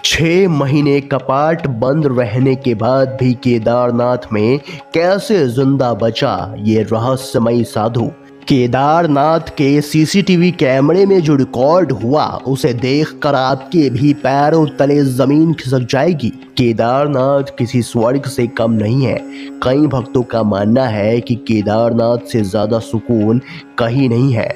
6 महीने कपाट बंद रहने के बाद भी केदारनाथ में कैसे जिंदा बचा ये रहस्यमयी साधु। केदारनाथ के सीसीटीवी कैमरे में जो रिकॉर्ड हुआ उसे देखकर आपके भी पैरों तले जमीन खिसक जाएगी। केदारनाथ किसी स्वर्ग से कम नहीं है। कई भक्तों का मानना है कि केदारनाथ से ज्यादा सुकून कहीं नहीं है।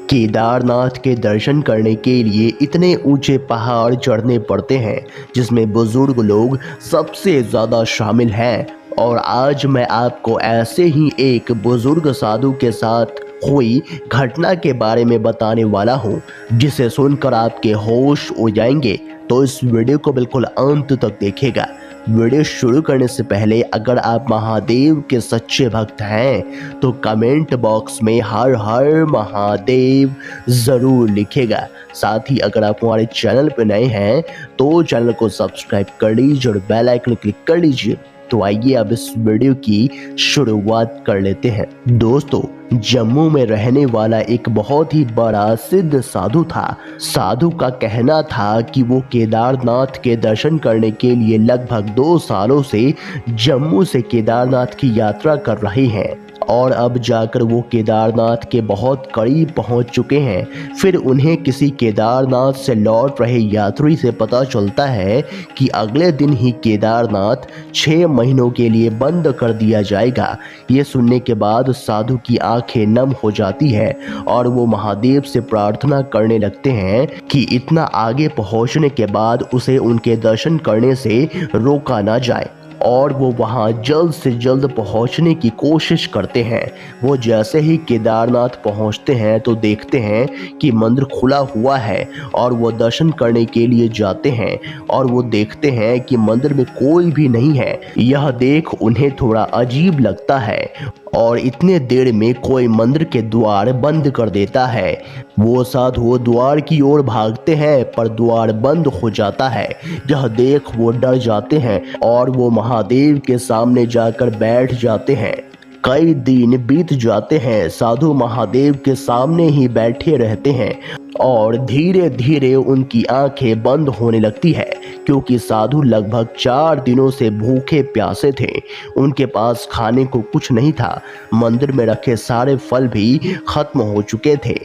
केदारनाथ के दर्शन करने के लिए इतने ऊंचे पहाड़ चढ़ने पड़ते हैं जिसमें बुजुर्ग लोग सबसे ज्यादा शामिल हैं। और आज मैं आपको ऐसे ही एक बुजुर्ग साधु के साथ हुई घटना के बारे में बताने वाला हूँ जिसे सुनकर आपके होश उड़ जाएंगे। तो इस वीडियो को बिल्कुल अंत तक देखिएगा। वीडियो शुरू करने से पहले अगर आप महादेव के सच्चे भक्त हैं तो कमेंट बॉक्स में हर हर महादेव ज़रूर लिखिएगा। साथ ही अगर आप हमारे चैनल पर नए हैं तो चैनल को सब्सक्राइब कर लीजिए और बेल आइकन क्लिक कर लीजिए। तो आइए अब इस वीडियो की शुरुआत कर लेते हैं। दोस्तों, जम्मू में रहने वाला एक बहुत ही बड़ा सिद्ध साधु था। साधु का कहना था कि वो केदारनाथ के दर्शन करने के लिए लगभग 2 सालों से जम्मू से केदारनाथ की यात्रा कर रहे हैं और अब जाकर वो केदारनाथ के बहुत करीब पहुंच चुके हैं। फिर उन्हें किसी केदारनाथ से लौट रहे यात्री से पता चलता है कि अगले दिन ही केदारनाथ 6 महीनों के लिए बंद कर दिया जाएगा। ये सुनने के बाद साधु की आंखें नम हो जाती है और वो महादेव से प्रार्थना करने लगते हैं कि इतना आगे पहुंचने के बाद उसे उनके दर्शन करने से रोका ना जाए और वो वहाँ जल्द से जल्द पहुँचने की कोशिश करते हैं। वो जैसे ही केदारनाथ पहुँचते हैं तो देखते हैं कि मंदिर खुला हुआ है और वो दर्शन करने के लिए जाते हैं और वो देखते हैं कि मंदिर में कोई भी नहीं है। यह देख उन्हें थोड़ा अजीब लगता है और इतने देर में कोई मंदिर के द्वार बंद कर देता है। वो साधु द्वार की ओर भागते हैं पर द्वार बंद हो जाता है। यह देख वो डर जाते हैं और वो महादेव के सामने जाकर बैठ जाते हैं। कई दिन बीत जाते हैं, साधु महादेव के सामने ही बैठे रहते हैं और धीरे धीरे उनकी आंखें बंद होने लगती है क्योंकि साधु लगभग 4 दिनों से भूखे प्यासे थे। उनके पास खाने को कुछ नहीं था। मंदिर में रखे सारे फल भी खत्म हो चुके थे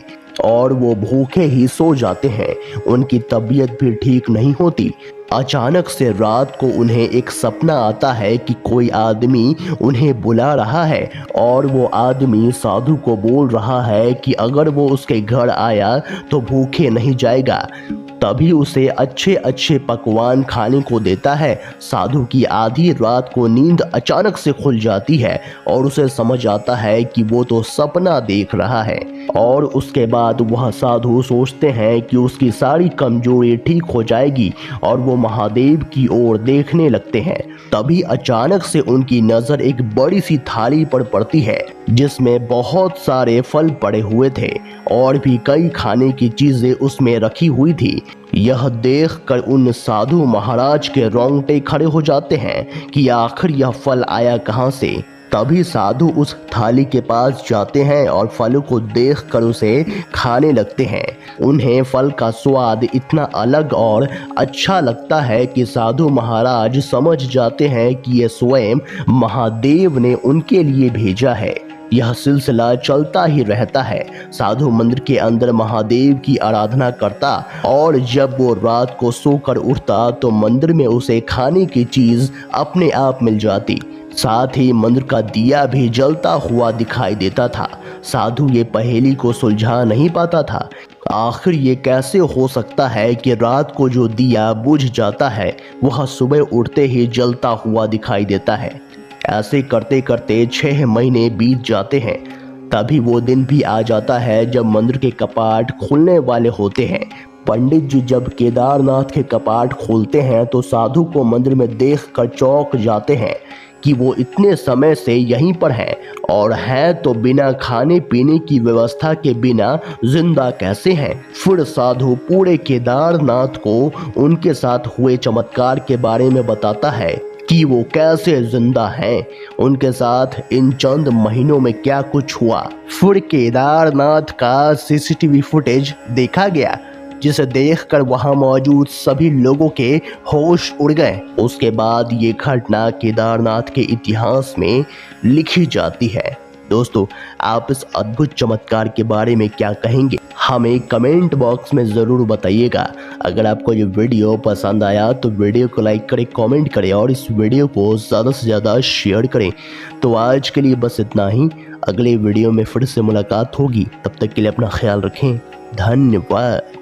और वो भूखे ही सो जाते हैं। उनकी तबीयत भी ठीक नहीं होती। अचानक से रात को उन्हें एक सपना आता है कि कोई आदमी उन्हें बुला रहा है और वो आदमी साधु को बोल रहा है कि अगर वो उसके घर आया तो भूखे नहीं जाएगा। तभी उसे अच्छे अच्छे पकवान खाने को देता है। साधु की आधी रात को नींद अचानक से खुल जाती है और उसे समझ आता है कि वो तो सपना देख रहा है। और उसके बाद वह साधु सोचते हैं कि उसकी सारी कमजोरी ठीक हो जाएगी और वो महादेव की ओर देखने लगते हैं। तभी अचानक से उनकी नजर एक बड़ी सी थाली पर पड़ती है जिसमें बहुत सारे फल पड़े हुए थे और भी कई खाने की चीजें उसमें रखी हुई थी। यह देखकर उन साधु महाराज के रोंगटे खड़े हो जाते हैं कि आखिर यह फल आया कहां से। तभी साधु उस थाली के पास जाते हैं और फल को देखकर उसे खाने लगते हैं। उन्हें फल का स्वाद इतना अलग और अच्छा लगता है कि साधु महाराज समझ जाते हैं कि ये स्वयं महादेव ने उनके लिए भेजा है। यह सिलसिला चलता ही रहता है। साधु मंदिर के अंदर महादेव की आराधना करता और जब वो रात को सोकर उठता तो मंदिर में उसे खाने की चीज अपने आप मिल जाती। साथ ही मंदिर का दिया भी जलता हुआ दिखाई देता था। साधु ये पहेली को सुलझा नहीं पाता था। आखिर ये कैसे हो सकता है कि रात को जो दिया बुझ जाता है वह सुबह उठते ही जलता हुआ दिखाई देता है। ऐसे करते करते 6 महीने बीत जाते हैं। तभी वो दिन भी आ जाता है जब मंदिर के कपाट खुलने वाले होते हैं। पंडित जी जब केदारनाथ के कपाट खोलते हैं तो साधु को मंदिर में देखकर चौंक जाते हैं कि वो इतने समय से यहीं पर हैं और हैं तो बिना खाने पीने की व्यवस्था के बिना जिंदा कैसे हैं। फिर साधु पूरे केदारनाथ को उनके साथ हुए चमत्कार के बारे में बताता है कि वो कैसे जिंदा हैं, उनके साथ इन चंद महीनों में क्या कुछ हुआ। फिर केदारनाथ का सीसीटीवी फुटेज देखा गया जिसे देखकर वहां मौजूद सभी लोगों के होश उड़ गए। उसके बाद ये घटना केदारनाथ के इतिहास में लिखी जाती है। दोस्तों, आप इस अद्भुत चमत्कार के बारे में क्या कहेंगे, हमें कमेंट बॉक्स में ज़रूर बताइएगा। अगर आपको ये वीडियो पसंद आया तो वीडियो को लाइक करें, कमेंट करें और इस वीडियो को ज़्यादा से ज़्यादा शेयर करें। तो आज के लिए बस इतना ही। अगले वीडियो में फिर से मुलाकात होगी, तब तक के लिए अपना ख्याल रखें। धन्यवाद।